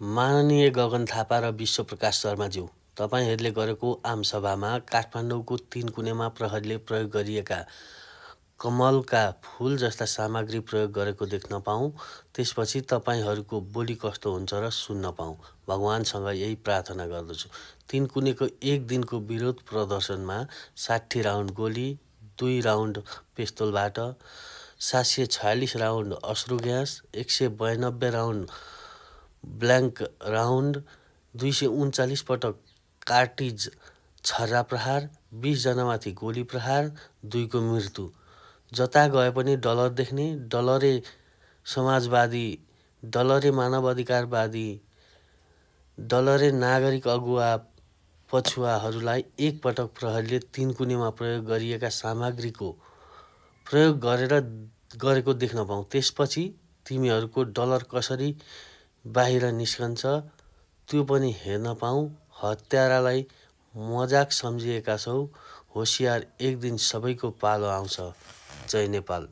माननीय गगन थापा र विश्वप्रकाश शर्माज्यू, तपाईँहरूले गरेको आमसभामा काठमाडौँको 3 कुनेमा प्रहरीले प्रयोग गरिएका कमलका फूल जस्ता सामग्री प्रयोग गरेको देख्न पाऊँ। त्यसपछि तपाईँहरूको बोली कस्तो हुन्छ र सुन्न पाऊँ। भगवानसँग यही प्रार्थना गर्दछु। 3 कुनेको एक दिनको विरोध प्रदर्शनमा 60 राउन्ड गोली, 2 राउन्ड पिस्तोलबाट, 746 राउन्ड अश्रु ग्यास, 192 राउन्ड ब्ल्याङ्क राउन्ड, 239 पटक कार्टिज छर्रा प्रहार, 20 जनामाथि गोली प्रहार, 2 को मृत्यु। जता गए पनि डलर देख्ने, डलरे समाजवादी, डलरे मानवाधिकारवादी, डलरे नागरिक अगुवा पछुवाहरूलाई एक पटक प्रहरीले 3 कुनेमा प्रयोग गरिएका सामग्रीको प्रयोग गरेको देख्न पाऊँ। त्यसपछि तिमीहरूको डलर कसरी बाहिर निस्कन्छ त्यो पनि हेर्न पाऊँ। हत्यारालाई मजाक सम्झिएका छौ, होसियार, एक दिन सबैको पालो आउँछ। जय नेपाल।